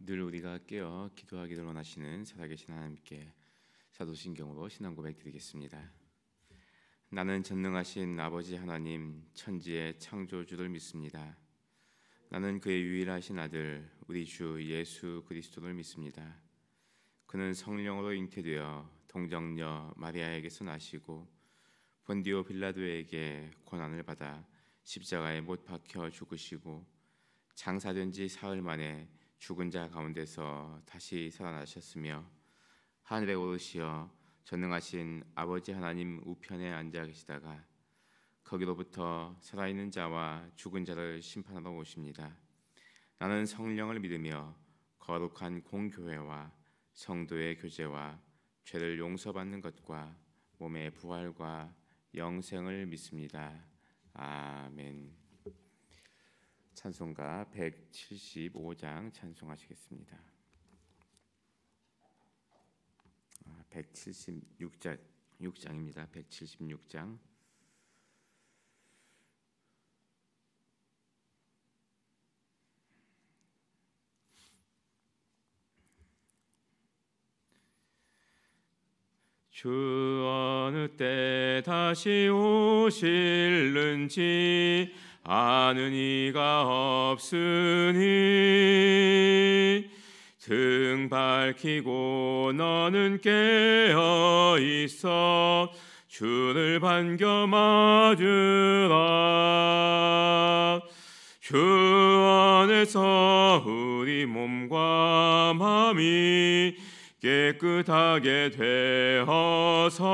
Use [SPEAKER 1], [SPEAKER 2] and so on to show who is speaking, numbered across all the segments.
[SPEAKER 1] 늘 우리가 깨어 기도하기를 원하시는 살아계신 하나님께 사도신경으로 신앙 고백 드리겠습니다. 나는 전능하신 아버지 하나님 천지의 창조주를 믿습니다. 나는 그의 유일하신 아들 우리 주 예수 그리스도를 믿습니다. 그는 성령으로 잉태되어 동정녀 마리아에게서 나시고 본디오 빌라도에게 고난을 받아 십자가에 못 박혀 죽으시고 장사된 지 사흘 만에 죽은 자 가운데서 다시 살아나셨으며 하늘에 오르시어 전능하신 아버지 하나님 우편에 앉아 계시다가 거기로부터 살아있는 자와 죽은 자를 심판하러 오십니다. 나는 성령을 믿으며 거룩한 공교회와 성도의 교제와 죄를 용서받는 것과 몸의 부활과 영생을 믿습니다. 아멘. 찬송가 175장 찬송하시겠습니다. 176장입니다. 176장. 주 어느 때 다시 오실는지 아는 이가 없으니 등 밝히고 너는 깨어 있어 주를 반겨 맞으라. 주 안에서 우리 몸과 마음이 깨끗하게 되어서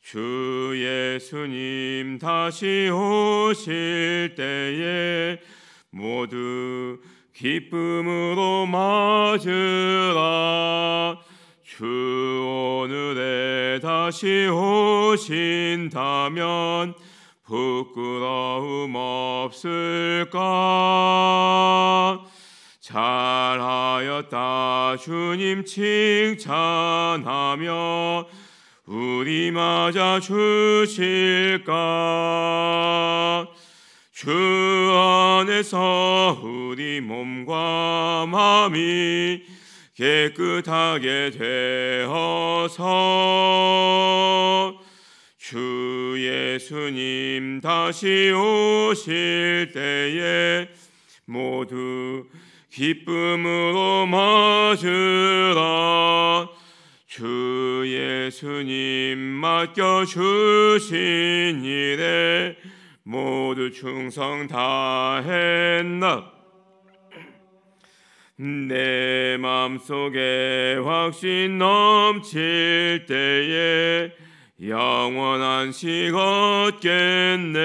[SPEAKER 1] 주 예수님 다시 오실 때에 모두 기쁨으로 맞으라. 주 오늘에 다시 오신다면 부끄러움 없을까? 잘하였다 주님 칭찬하며 우리 맞아 주실까? 주 안에서 우리 몸과 마음이 깨끗하게 되어서 주 예수님 다시 오실 때에 모두 기쁨으로 맞으라. 주 예수님 맡겨주신 일에 모두 충성 다했나? 내 맘속에 확신 넘칠 때에 영원한 식 얻겠네.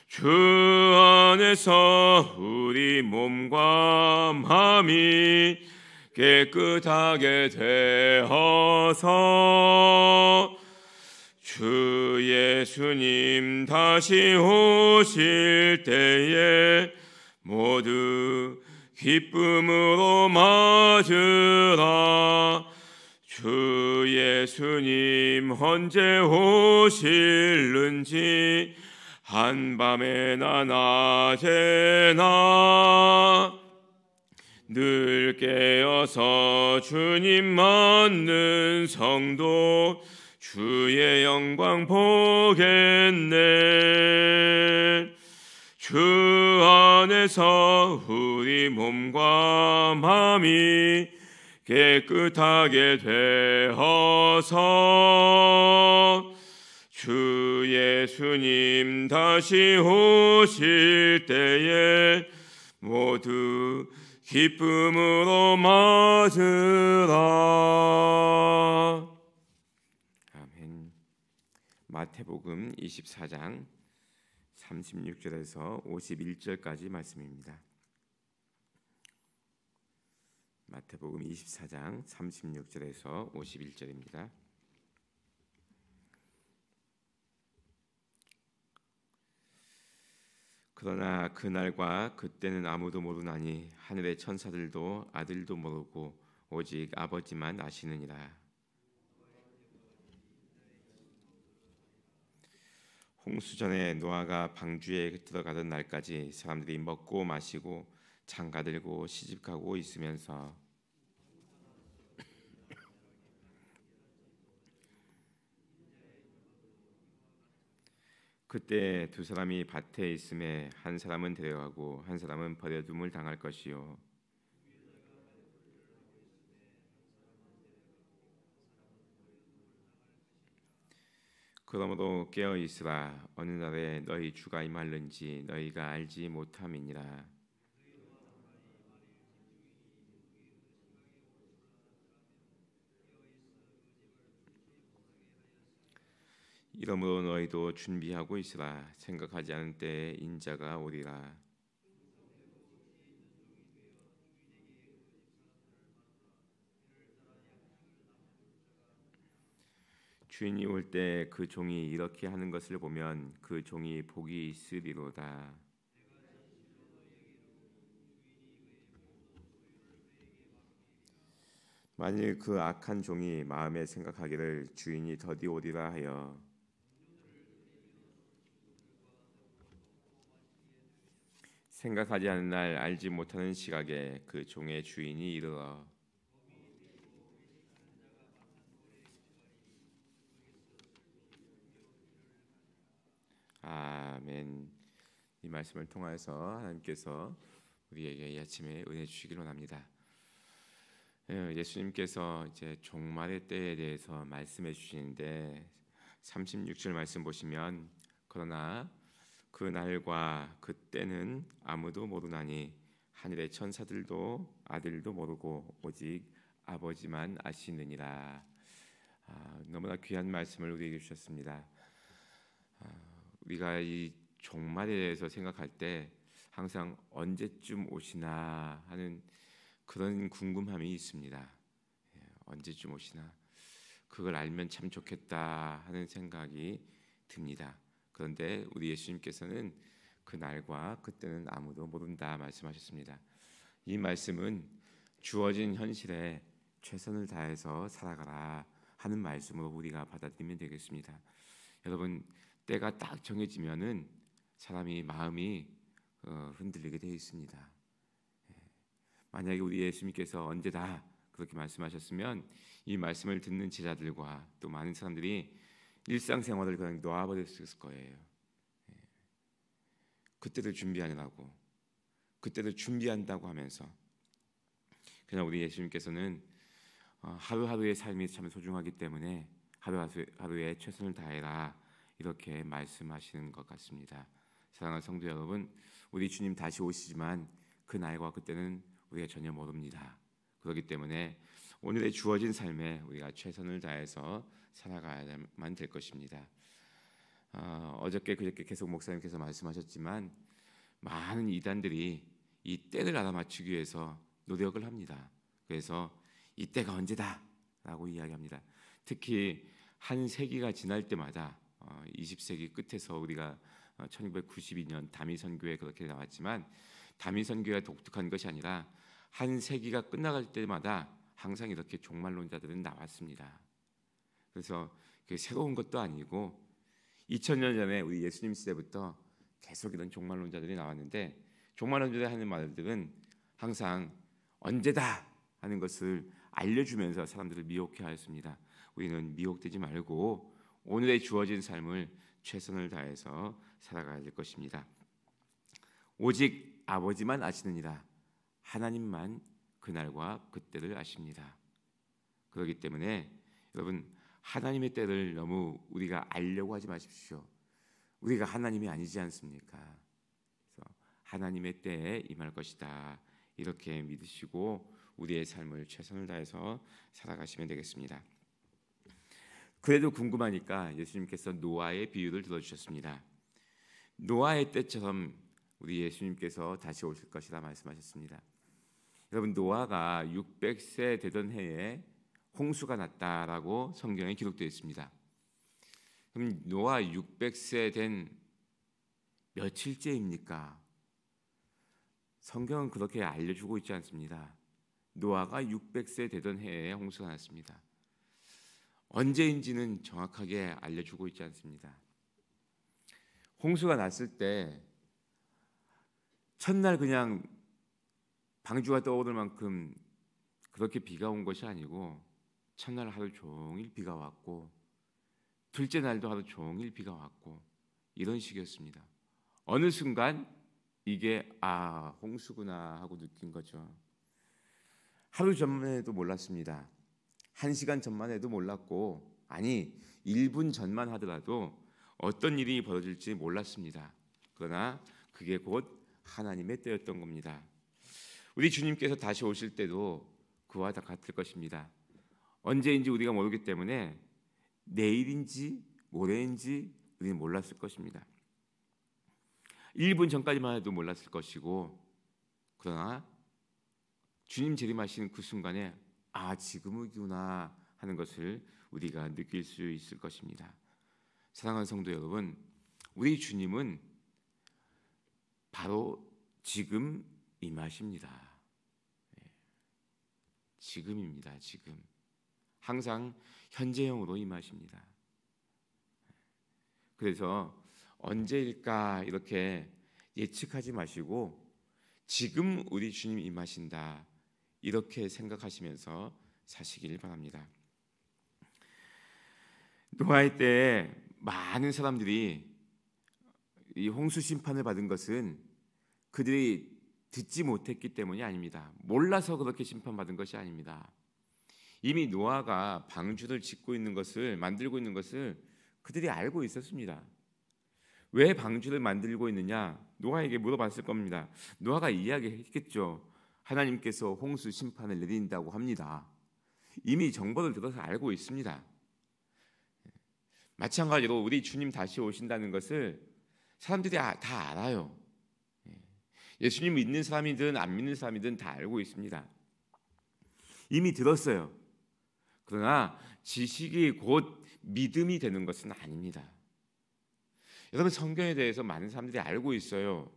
[SPEAKER 1] 주 안에서 우리 몸과 마음이 깨끗하게 되어서 주 예수님 다시 오실 때에 모두 기쁨으로 맞으라. 주 예수님 언제 오실는지 한밤에나 낮에나 늘 깨어서 주님 맞는 성도 주의 영광 보겠네. 주 안에서 우리 몸과 마음이 깨끗하게 되어서 주 예수님 다시 오실 때에 모두 기쁨으로 맞으라. 아멘. 마태복음 24장 36절에서 51절까지 말씀입니다. 마태복음 24장 36절에서 51절입니다. 그러나 그날과 그때는 아무도 모르나니 하늘의 천사들도 아들도 모르고 오직 아버지만 아시느니라. 홍수 전에 노아가 방주에 들어가던 날까지 사람들이 먹고 마시고 장가 들고 시집가고 있으면서 그때 두 사람이 밭에 있음에 한 사람은 데려가고 한 사람은 버려둠을 당할 것이요 그러므로 깨어 있으라 어느 날에 너희 주가 임할는지 너희가 알지 못함이니라. 이러므로 너희도 준비하고 있으라 생각하지 않은 때에 인자가 오리라. 주인이 올 때 그 종이 이렇게 하는 것을 보면 그 종이 복이 있으리로다. 만일 그 악한 종이 마음에 생각하기를 주인이 더디 오리라 하여 생각하지 않은 날 알지 못하는 시각에 그 종의 주인이 이르러 아멘. 이 말씀을 통하여서 하나님께서 우리에게 이 아침에 은혜 주시기를 원합니다. 예수님께서 이제 종말의 때에 대해서 말씀해 주시는데 36절 말씀 보시면 그러나 그 날과 그 때는 아무도 모르나니 하늘의 천사들도 아들도 모르고 오직 아버지만 아시느니라. 너무나 귀한 말씀을 우리에게 주셨습니다. 우리가 이 종말에 대해서 생각할 때 항상 언제쯤 오시나 하는 그런 궁금함이 있습니다. 언제쯤 오시나 그걸 알면 참 좋겠다 하는 생각이 듭니다. 그런데 우리 예수님께서는 그 날과 그때는 아무도 모른다 말씀하셨습니다. 이 말씀은 주어진 현실에 최선을 다해서 살아가라 하는 말씀으로 우리가 받아들이면 되겠습니다. 여러분 때가 딱 정해지면은 사람이 마음이 흔들리게 되어 있습니다. 만약에 우리 예수님께서 언제다 그렇게 말씀하셨으면 이 말씀을 듣는 제자들과 또 많은 사람들이 일상생활을 그냥 놓아버렸을 거예요. 그때를 준비하느라고 그때를 준비한다고 하면서 그냥 우리 예수님께서는 하루하루의 삶이 참 소중하기 때문에 하루하루에 최선을 다해라 이렇게 말씀하시는 것 같습니다. 사랑하는 성도 여러분, 우리 주님 다시 오시지만 그 날과 그때는 우리가 전혀 모릅니다. 그렇기 때문에 오늘의 주어진 삶에 우리가 최선을 다해서 살아가야만 될 것입니다. 어저께 그저께 계속 목사님께서 말씀하셨지만 많은 이단들이 이 때를 알아맞추기 위해서 노력을 합니다. 그래서 이 때가 언제다라고 이야기합니다. 특히 한 세기가 지날 때마다 20세기 끝에서 우리가 1992년 다미선교회 그렇게 나왔지만 다미선교회가 독특한 것이 아니라 한 세기가 끝나갈 때마다 항상 이렇게 종말론자들은 나왔습니다. 그래서 그게 새로운 것도 아니고 2000년 전에 우리 예수님 시대부터 계속 이런 종말론자들이 나왔는데 종말론자들이 하는 말들은 항상 언제다 하는 것을 알려주면서 사람들을 미혹해 하였습니다. 우리는 미혹되지 말고 오늘의 주어진 삶을 최선을 다해서 살아가야 될 것입니다. 오직 아버지만 아시느니라. 하나님만 그날과 그때를 아십니다. 그렇기 때문에 여러분 하나님의 때를 너무 우리가 알려고 하지 마십시오. 우리가 하나님이 아니지 않습니까? 그래서 하나님의 때에 임할 것이다. 이렇게 믿으시고 우리의 삶을 최선을 다해서 살아가시면 되겠습니다. 그래도 궁금하니까 예수님께서 노아의 비유를 들어주셨습니다. 노아의 때처럼 우리 예수님께서 다시 오실 것이라 말씀하셨습니다. 여러분 노아가 600세 되던 해에 홍수가 났다라고 성경에 기록되어 있습니다. 그럼 노아 600세 된 며칠째입니까? 성경은 그렇게 알려주고 있지 않습니다. 노아가 600세 되던 해에 홍수가 났습니다. 언제인지는 정확하게 알려주고 있지 않습니다. 홍수가 났을 때 첫날 그냥 방주가 떠오를 만큼 그렇게 비가 온 것이 아니고 첫날 하루 종일 비가 왔고 둘째 날도 하루 종일 비가 왔고 이런 식이었습니다. 어느 순간 이게 홍수구나 하고 느낀 거죠. 하루 전만 해도 몰랐습니다. 1시간 전만 해도 몰랐고 1분 전만 하더라도 어떤 일이 벌어질지 몰랐습니다. 그러나 그게 곧 하나님의 때였던 겁니다. 우리 주님께서 다시 오실 때도 그와 다 같을 것입니다. 언제인지 우리가 모르기 때문에 내일인지 모레인지 우리는 몰랐을 것입니다. 1분 전까지만 해도 몰랐을 것이고 그러나 주님 재림하시는 그 순간에 지금이구나 하는 것을 우리가 느낄 수 있을 것입니다. 사랑하는 성도 여러분, 우리 주님은 바로 지금 임하십니다. 지금입니다. 지금 항상 현재형으로 임하십니다. 그래서 언제일까 이렇게 예측하지 마시고 지금 우리 주님 임하신다 이렇게 생각하시면서 사시길 바랍니다. 노아의 때에 많은 사람들이 이 홍수 심판을 받은 것은 그들이 듣지 못했기 때문이 아닙니다. 몰라서 그렇게 심판받은 것이 아닙니다. 이미 노아가 방주를 짓고 있는 것을 만들고 있는 것을 그들이 알고 있었습니다. 왜 방주를 만들고 있느냐? 노아에게 물어봤을 겁니다. 노아가 이야기했겠죠. 하나님께서 홍수 심판을 내린다고 합니다. 이미 정보를 들어서 알고 있습니다. 마찬가지로 우리 주님 다시 오신다는 것을 사람들이 다 알아요. 예수님 믿는 사람이든 안 믿는 사람이든 다 알고 있습니다. 이미 들었어요. 그러나 지식이 곧 믿음이 되는 것은 아닙니다. 여러분, 성경에 대해서 많은 사람들이 알고 있어요.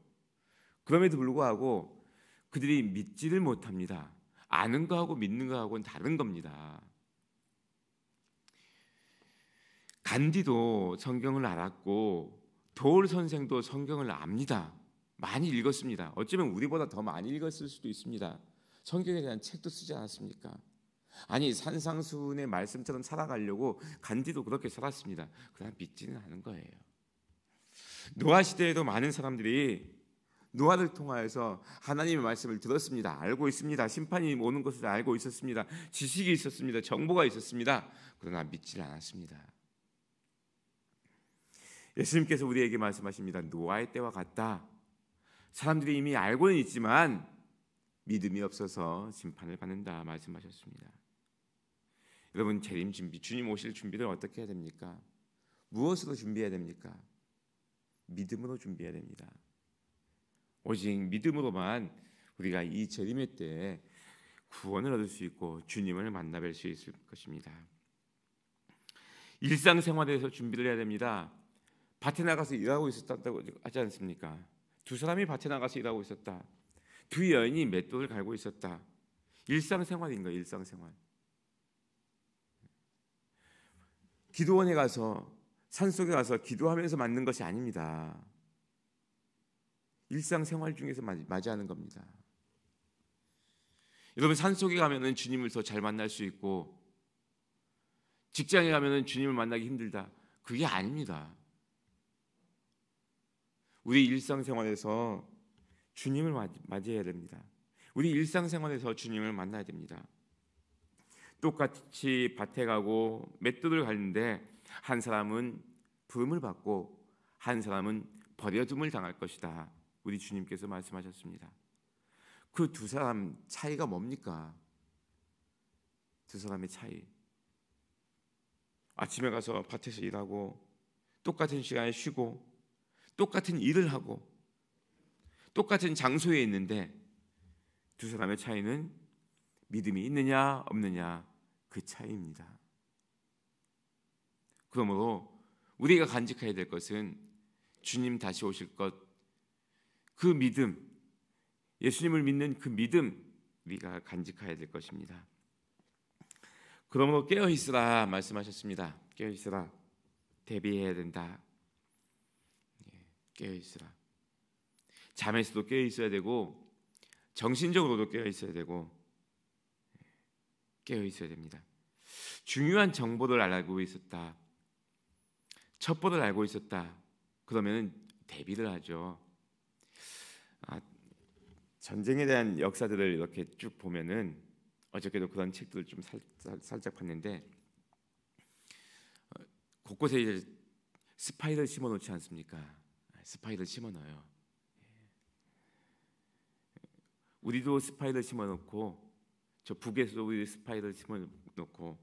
[SPEAKER 1] 그럼에도 불구하고 그들이 믿지를 못합니다. 아는 거하고 믿는 거하고는 다른 겁니다. 간디도 성경을 알았고 도올 선생도 성경을 압니다. 많이 읽었습니다. 어쩌면 우리보다 더 많이 읽었을 수도 있습니다. 성경에 대한 책도 쓰지 않았습니까? 산상수훈의 말씀처럼 살아가려고 간디도 그렇게 살았습니다. 그러나 믿지는 않은 거예요. 노아 시대에도 많은 사람들이 노아를 통하여서 하나님의 말씀을 들었습니다. 알고 있습니다. 심판이 오는 것을 알고 있었습니다. 지식이 있었습니다. 정보가 있었습니다. 그러나 믿지 않았습니다. 예수님께서 우리에게 말씀하십니다. 노아의 때와 같다. 사람들이 이미 알고는 있지만 믿음이 없어서 심판을 받는다 말씀하셨습니다. 여러분, 재림 준비, 주님 오실 준비를 어떻게 해야 됩니까? 무엇으로 준비해야 됩니까? 믿음으로 준비해야 됩니다. 오직 믿음으로만 우리가 이 재림의 때에 구원을 얻을 수 있고 주님을 만나뵐 수 있을 것입니다. 일상생활에서 준비를 해야 됩니다. 밭에 나가서 일하고 있었다고 하지 않습니까? 두 사람이 밭에 나가서 일하고 있었다. 두 여인이 맷돌을 갈고 있었다. 일상생활인 거예요. 일상생활. 기도원에 가서 산속에 가서 기도하면서 맞는 것이 아닙니다. 일상생활 중에서 맞이하는 겁니다. 여러분, 산속에 가면은 주님을 더 잘 만날 수 있고 직장에 가면은 주님을 만나기 힘들다. 그게 아닙니다. 우리 일상생활에서 주님을 맞이해야 됩니다. 우리 일상생활에서 주님을 만나야 됩니다. 똑같이 밭에 가고 맷돌을 갈는데 한 사람은 부름을 받고 한 사람은 버려둠을 당할 것이다. 우리 주님께서 말씀하셨습니다. 그 두 사람 차이가 뭡니까? 두 사람의 차이. 아침에 가서 밭에서 일하고 똑같은 시간에 쉬고 똑같은 일을 하고 똑같은 장소에 있는데 두 사람의 차이는 믿음이 있느냐 없느냐 그 차이입니다. 그러므로 우리가 간직해야 될 것은 주님 다시 오실 것, 그 믿음, 예수님을 믿는 그 믿음 우리가 간직해야 될 것입니다. 그러므로 깨어있으라 말씀하셨습니다. 깨어있으라, 대비해야 된다. 깨어 있으라. 잠에서도 깨어 있어야 되고 정신적으로도 깨어 있어야 되고 깨어 있어야 됩니다. 중요한 정보를 알고 있었다. 첩보를 알고 있었다. 그러면 대비를 하죠. 전쟁에 대한 역사들을 이렇게 쭉 보면은 어저께도 그런 책들을 좀 살짝 봤는데 곳곳에 이제 스파이를 심어놓지 않습니까? 스파이를 심어넣어요. 우리도 스파이를 심어놓고 저 북에서도 우리 스파이를 심어놓고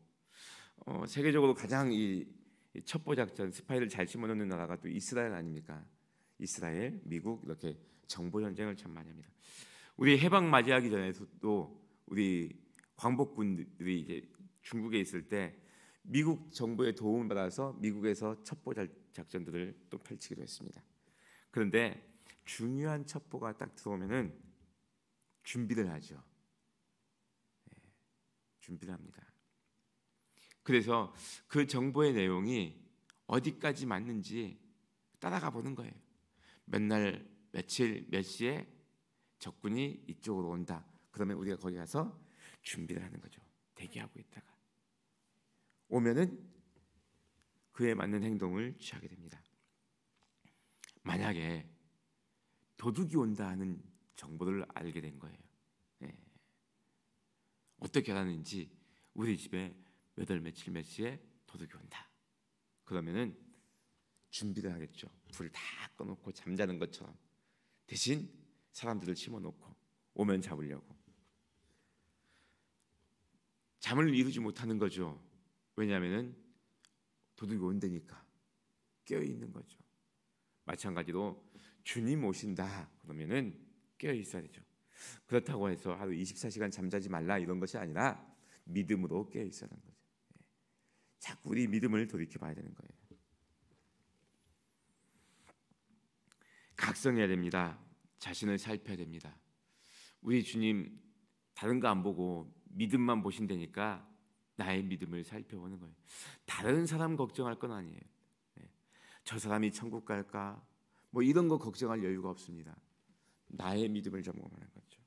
[SPEAKER 1] 세계적으로 가장 이 첩보 작전 스파이를 잘 심어놓는 나라가 또 이스라엘 아닙니까? 이스라엘, 미국 이렇게 정보 전쟁을 참 많이 합니다. 우리 해방 맞이하기 전에도 우리 광복군들이 이제 중국에 있을 때 미국 정부의 도움을 받아서 미국에서 첩보 작전들을 또 펼치기도 했습니다. 그런데 중요한 첩보가 딱 들어오면은 준비를 하죠. 준비를 합니다. 그래서 그 정보의 내용이 어디까지 맞는지 따라가 보는 거예요. 맨날 며칠 몇 시에 적군이 이쪽으로 온다. 그러면 우리가 거기 가서 준비를 하는 거죠. 대기하고 있다가 오면은 그에 맞는 행동을 취하게 됩니다. 만약에 도둑이 온다 하는 정보를 알게 된 거예요. 어떻게 알았는지 우리 집에 몇 월 며칠 몇 시에 도둑이 온다. 그러면은 준비를 하겠죠. 불 다 꺼놓고 잠자는 것처럼 대신 사람들을 심어놓고 오면 잡으려고. 잠을 이루지 못하는 거죠. 왜냐하면은 도둑이 온다니까 깨어 있는 거죠. 마찬가지로 주님 오신다 그러면은 깨어 있어야 되죠. 그렇다고 해서 하루 24시간 잠자지 말라 이런 것이 아니라 믿음으로 깨어 있어야 하는 거죠. 자꾸 우리 믿음을 돌이켜 봐야 되는 거예요. 각성해야 됩니다. 자신을 살펴야 됩니다. 우리 주님 다른 거 안 보고 믿음만 보신다니까 나의 믿음을 살펴보는 거예요. 다른 사람 걱정할 건 아니에요. 저 사람이 천국 갈까? 뭐 이런 거 걱정할 여유가 없습니다. 나의 믿음을 점검하는 거죠.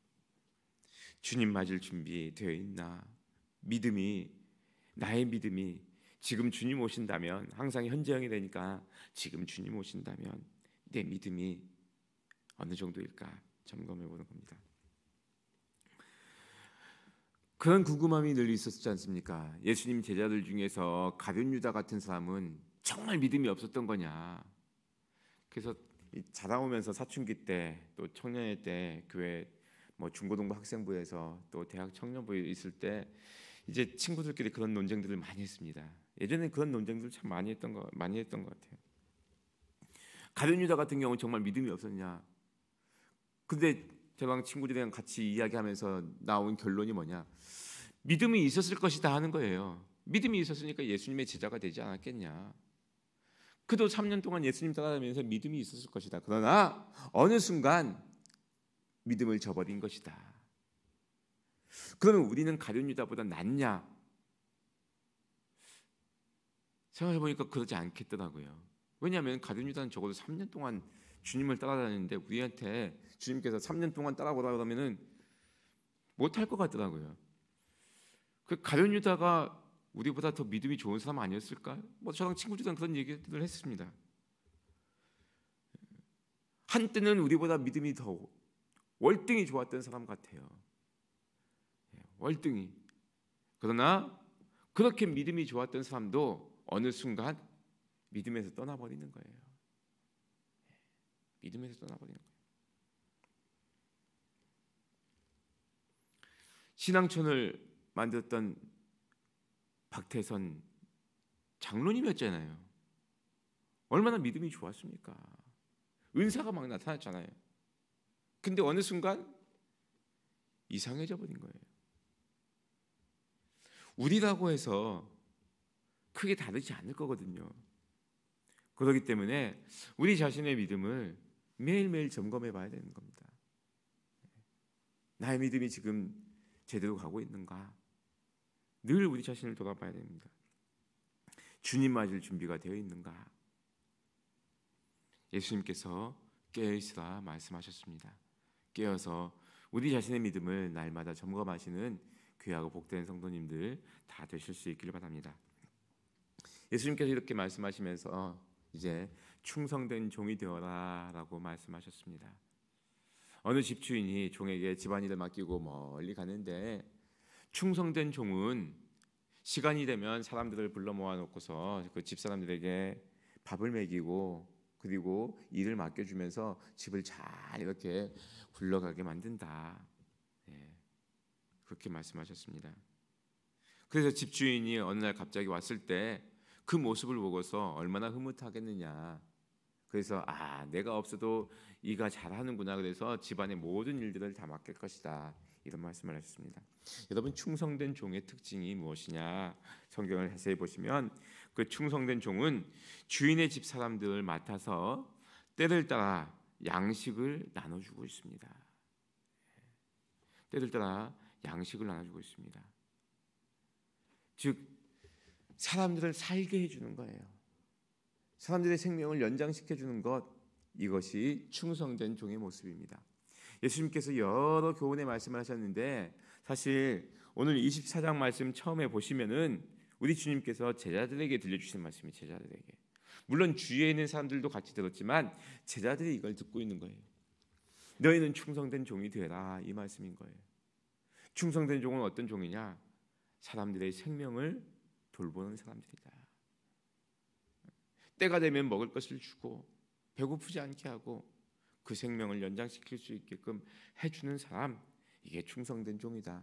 [SPEAKER 1] 주님 맞을 준비 되어 있나? 나의 믿음이 지금 주님 오신다면 항상 현재형이 되니까 지금 주님 오신다면 내 믿음이 어느 정도일까 점검해 보는 겁니다. 그런 궁금함이 늘 있었지 않습니까? 예수님 제자들 중에서 가룟 유다 같은 사람은 정말 믿음이 없었던 거냐? 그래서 자라오면서 사춘기 때 또 청년회 때 교회 뭐 중고등부 학생부에서 또 대학 청년부에 있을 때 이제 친구들끼리 그런 논쟁들을 많이 했습니다. 예전에 그런 논쟁들을 참 많이 했던 것 같아요. 가룟 유다 같은 경우는 정말 믿음이 없었냐? 근데 저랑 친구들이랑 같이 이야기하면서 나온 결론이 뭐냐? 믿음이 있었을 것이다 하는 거예요. 믿음이 있었으니까 예수님의 제자가 되지 않았겠냐? 그도 3년 동안 예수님 따라다니면서 믿음이 있었을 것이다. 그러나 어느 순간 믿음을 저버린 것이다. 그러면 우리는 가룟 유다보다 낫냐? 생각해보니까 그러지 않겠더라고요. 왜냐하면 가룟 유다는 적어도 3년 동안 주님을 따라다니는데 우리한테 주님께서 3년 동안 따라오라 그러면은 못할 것 같더라고요. 그 가룟 유다가 우리보다 더 믿음이 좋은 사람 아니었을까? 뭐 저랑 친구들이랑 그런 얘기를 했습니다. 한때는 우리보다 믿음이 더 월등히 좋았던 사람 같아요. 월등히. 그러나 그렇게 믿음이 좋았던 사람도 어느 순간 믿음에서 떠나버리는 거예요. 믿음에서 떠나버리는 거예요. 신앙촌을 만들었던 박태선 장로님이었잖아요. 얼마나 믿음이 좋았습니까? 은사가 막 나타났잖아요. 근데 어느 순간 이상해져 버린 거예요. 우리라고 해서 크게 다르지 않을 거거든요. 그렇기 때문에 우리 자신의 믿음을 매일매일 점검해 봐야 되는 겁니다. 나의 믿음이 지금 제대로 가고 있는가? 늘 우리 자신을 돌아봐야 됩니다. 주님 맞을 준비가 되어 있는가? 예수님께서 깨어 있으라 말씀하셨습니다. 깨어서 우리 자신의 믿음을 날마다 점검하시는 귀하고 복된 성도님들 다 되실 수 있기를 바랍니다. 예수님께서 이렇게 말씀하시면서 이제 충성된 종이 되어라라고 말씀하셨습니다. 어느 집주인이 종에게 집안일을 맡기고 멀리 가는데 충성된 종은 시간이 되면 사람들을 불러 모아놓고서 그 집사람들에게 밥을 먹이고 그리고 일을 맡겨주면서 집을 잘 이렇게 굴러가게 만든다. 그렇게 말씀하셨습니다. 그래서 집주인이 어느 날 갑자기 왔을 때 그 모습을 보고서 얼마나 흐뭇하겠느냐. 그래서 내가 없어도 이가 잘하는구나. 그래서 집안의 모든 일들을 다 맡길 것이다. 이런 말씀을 하셨습니다. 여러분, 충성된 종의 특징이 무엇이냐? 성경을 자세히 보시면 그 충성된 종은 주인의 집 사람들을 맡아서 때를 따라 양식을 나눠주고 있습니다. 때를 따라 양식을 나눠주고 있습니다. 즉 사람들을 살게 해주는 거예요. 사람들의 생명을 연장시켜주는 것, 이것이 충성된 종의 모습입니다. 예수님께서 여러 교훈의 말씀을 하셨는데 사실 오늘 24장 말씀 처음에 보시면은 우리 주님께서 제자들에게 들려주신 말씀이 제자들에게, 물론 주위에 있는 사람들도 같이 들었지만 제자들이 이걸 듣고 있는 거예요. 너희는 충성된 종이 되라, 이 말씀인 거예요. 충성된 종은 어떤 종이냐? 사람들의 생명을 돌보는 사람들이다. 때가 되면 먹을 것을 주고 배고프지 않게 하고 그 생명을 연장시킬 수 있게끔 해주는 사람, 이게 충성된 종이다.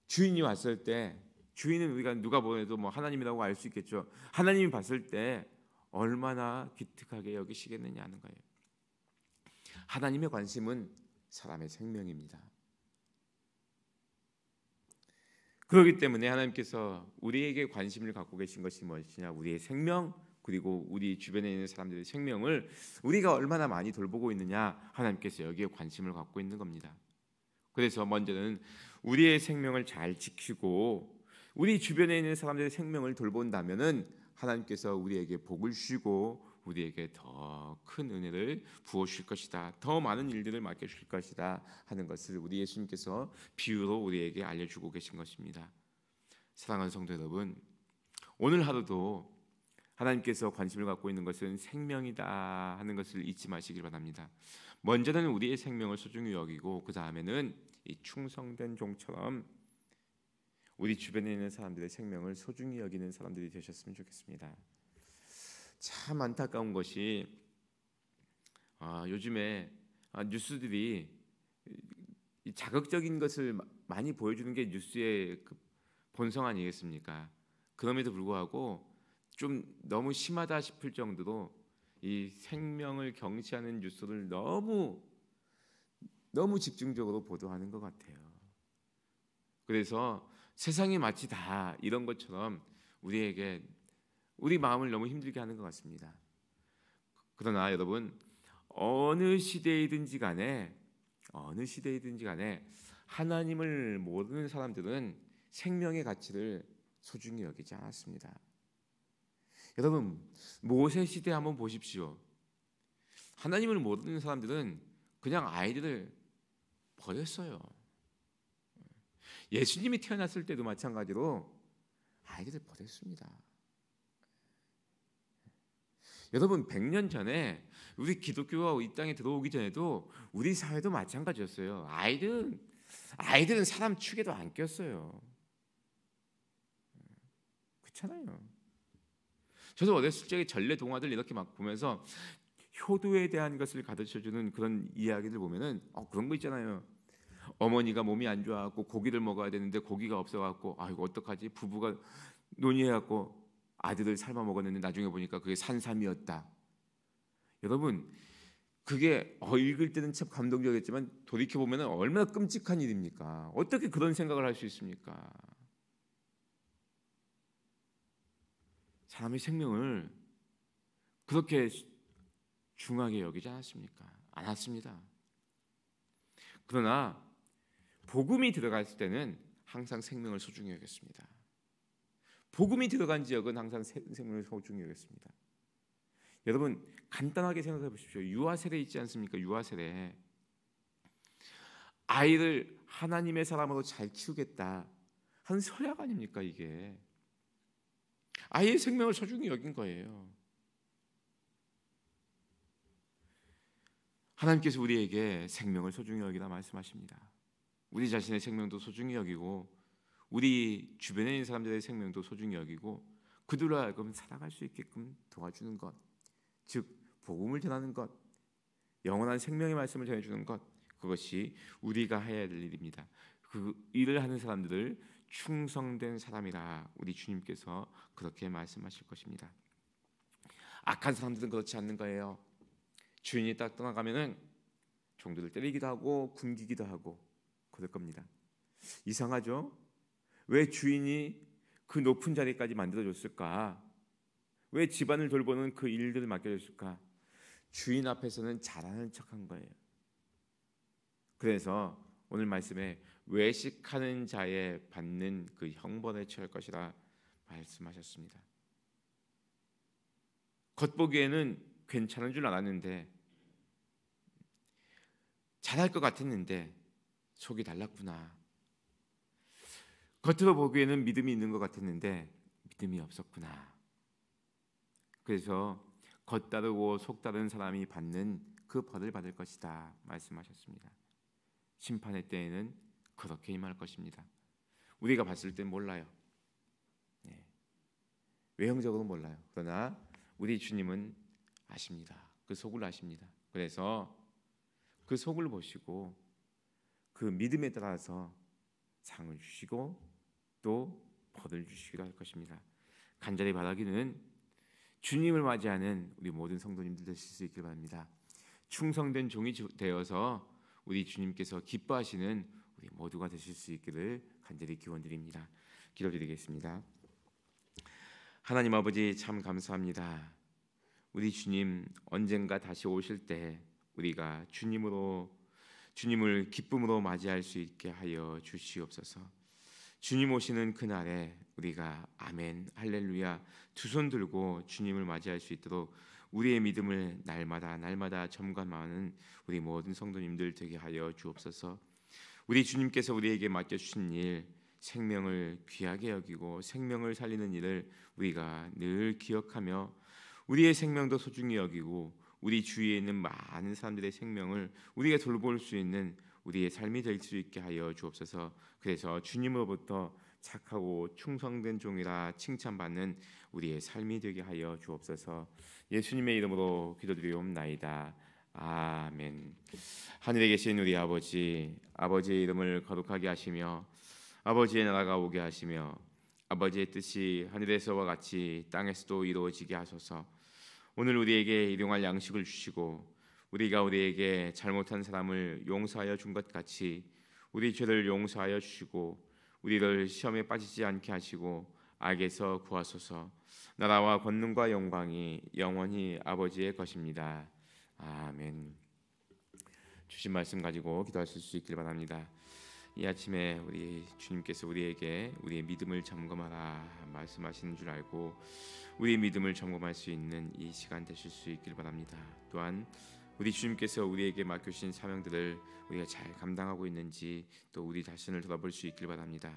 [SPEAKER 1] 주인이 왔을 때, 주인은 우리가 누가 보내도 하나님이라고 알 수 있겠죠. 하나님이 봤을 때 얼마나 기특하게 여기시겠느냐는 거예요. 하나님의 관심은 사람의 생명입니다. 그렇기 때문에 하나님께서 우리에게 관심을 갖고 계신 것이 무엇이냐? 우리의 생명, 그리고 우리 주변에 있는 사람들의 생명을 우리가 얼마나 많이 돌보고 있느냐, 하나님께서 여기에 관심을 갖고 있는 겁니다. 그래서 먼저는 우리의 생명을 잘 지키고 우리 주변에 있는 사람들의 생명을 돌본다면은 하나님께서 우리에게 복을 주시고 우리에게 더 큰 은혜를 부어 주실 것이다. 더 많은 일들을 맡겨 주실 것이다 하는 것을 우리 예수님께서 비유로 우리에게 알려주고 계신 것입니다. 사랑하는 성도 여러분, 오늘 하루도 하나님께서 관심을 갖고 있는 것은 생명이다 하는 것을 잊지 마시길 바랍니다. 먼저는 우리의 생명을 소중히 여기고 그 다음에는 이 충성된 종처럼 우리 주변에 있는 사람들의 생명을 소중히 여기는 사람들이 되셨으면 좋겠습니다. 참 안타까운 것이 요즘에 뉴스들이 자극적인 것을 많이 보여주는 게 뉴스의 그 본성 아니겠습니까? 그럼에도 불구하고 좀 너무 심하다 싶을 정도로 이 생명을 경시하는 뉴스를 너무 집중적으로 보도하는 것 같아요. 그래서 세상이 마치 다 이런 것처럼 우리 마음을 너무 힘들게 하는 것 같습니다. 그러나 여러분, 어느 시대이든지 간에 하나님을 모르는 사람들은 생명의 가치를 소중히 여기지 않았습니다. 여러분, 모세 시대 한번 보십시오. 하나님을 모르는 사람들은 그냥 아이들을 버렸어요. 예수님이 태어났을 때도 마찬가지로 아이들을 버렸습니다. 여러분, 100년 전에 우리 기독교가 이 땅에 들어오기 전에도 우리 사회도 마찬가지였어요. 아이들은 사람 축에도 안 꼈어요. 그렇잖아요. 저도 어렸을 적에 전래 동화들 이렇게 막 보면서 효도에 대한 것을 가르쳐주는 그런 이야기들 보면은 그런 거 있잖아요. 어머니가 몸이 안 좋아갖고 고기를 먹어야 되는데 고기가 없어갖고 이거 어떡하지? 부부가 논의해갖고 아들을 삶아 먹었는데 나중에 보니까 그게 산삼이었다. 여러분, 그게 읽을 때는 참 감동적이었지만 돌이켜 보면 얼마나 끔찍한 일입니까? 어떻게 그런 생각을 할 수 있습니까? 사람의 생명을 그렇게 중하게 여기지 않았습니다. 그러나 복음이 들어갔을 때는 항상 생명을 소중히 여겼습니다. 복음이 들어간 지역은 항상 생명을 소중히 여겼습니다. 여러분 간단하게 생각해 보십시오. 유아 세례 있지 않습니까? 유아 세례. 아이를 하나님의 사람으로 잘 키우겠다 하는 서약 아닙니까 이게? 아이의 생명을 소중히 여긴 거예요. 하나님께서 우리에게 생명을 소중히 여기다 말씀하십니다. 우리 자신의 생명도 소중히 여기고 우리 주변에 있는 사람들의 생명도 소중히 여기고 그들로 하여금 살아갈 수 있게끔 도와주는 것, 즉 복음을 전하는 것, 영원한 생명의 말씀을 전해주는 것, 그것이 우리가 해야 될 일입니다. 그 일을 하는 사람들을 충성된 사람이라 우리 주님께서 그렇게 말씀하실 것입니다. 악한 사람들은 그렇지 않는 거예요. 주인이 딱 떠나가면은 종들을 때리기도 하고 굶기기도 하고 그럴 겁니다. 이상하죠? 왜 주인이 그 높은 자리까지 만들어줬을까? 왜 집안을 돌보는 그 일들을 맡겨줬을까? 주인 앞에서는 잘하는 척한 거예요. 그래서 오늘 말씀에 외식하는 자에 받는 그 형벌에 처할 것이라 말씀하셨습니다. 겉보기에는 괜찮은 줄 알았는데 잘할 것 같았는데 속이 달랐구나. 겉으로 보기에는 믿음이 있는 것 같았는데 믿음이 없었구나. 그래서 겉다르고 속다른 사람이 받는 그 벌을 받을 것이다 말씀하셨습니다. 심판의 때에는 그렇게 임할 것입니다. 우리가 봤을 땐 몰라요. 외형적으로 몰라요. 그러나 우리 주님은 아십니다. 그 속을 아십니다. 그래서 그 속을 보시고 그 믿음에 따라서 상을 주시고 또 벌을 주시기도 할 것입니다. 간절히 바라기는 주님을 맞이하는 우리 모든 성도님들 되실 수 있길 바랍니다. 충성된 종이 되어서 우리 주님께서 기뻐하시는 우리 모두가 되실 수 있기를 간절히 기원드립니다. 기도드리겠습니다. 하나님 아버지 참 감사합니다. 우리 주님 언젠가 다시 오실 때 우리가 주님을 기쁨으로 맞이할 수 있게 하여 주시옵소서. 주님 오시는 그날에 우리가 아멘 할렐루야 두 손 들고 주님을 맞이할 수 있도록 우리의 믿음을 날마다 점검하는 우리 모든 성도님들 되게 하여 주옵소서. 우리 주님께서 우리에게 맡겨주신 일, 생명을 귀하게 여기고 생명을 살리는 일을 우리가 늘 기억하며 우리의 생명도 소중히 여기고 우리 주위에 있는 많은 사람들의 생명을 우리가 돌볼 수 있는 우리의 삶이 될 수 있게 하여 주옵소서. 그래서 주님으로부터 착하고 충성된 종이라 칭찬받는 우리의 삶이 되게 하여 주옵소서. 예수님의 이름으로 기도드리옵나이다. 아멘. 하늘에 계신 우리 아버지, 아버지의 이름을 거룩하게 하시며 아버지의 나라가 오게 하시며 아버지의 뜻이 하늘에서와 같이 땅에서도 이루어지게 하소서. 오늘 우리에게 일용할 양식을 주시고 우리가 우리에게 잘못한 사람을 용서하여 준 것 같이 우리 죄를 용서하여 주시고 우리를 시험에 빠지지 않게 하시고 악에서 구하소서. 나라와 권능과 영광이 영원히 아버지의 것입니다. 아멘. 주신 말씀 가지고 기도하실 수 있길 바랍니다. 이 아침에 우리 주님께서 우리에게 우리의 믿음을 점검하라 말씀하시는 줄 알고 우리의 믿음을 점검할 수 있는 이 시간 되실 수 있길 바랍니다. 또한 우리 주님께서 우리에게 맡겨주신 사명들을 우리가 잘 감당하고 있는지 또 우리 자신을 돌아볼 수 있길 바랍니다.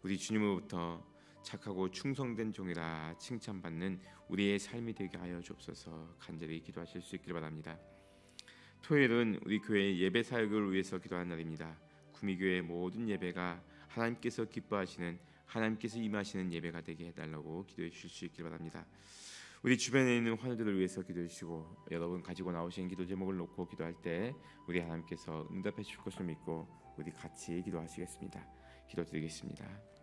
[SPEAKER 1] 우리 주님으로부터 착하고 충성된 종이라 칭찬받는 우리의 삶이 되게 하여 주옵소서. 간절히 기도하실 수 있길 바랍니다. 토요일은 우리 교회 예배 사역을 위해서 기도하는 날입니다. 구미교회 모든 예배가 하나님께서 기뻐하시는 하나님께서 임하시는 예배가 되게 해달라고 기도해 주실 수 있길 바랍니다. 우리 주변에 있는 환우들을 위해서 기도해 주시고 여러분 가지고 나오신 기도 제목을 놓고 기도할 때 우리 하나님께서 응답해 주실 것을 믿고 우리 같이 기도하시겠습니다. 기도드리겠습니다.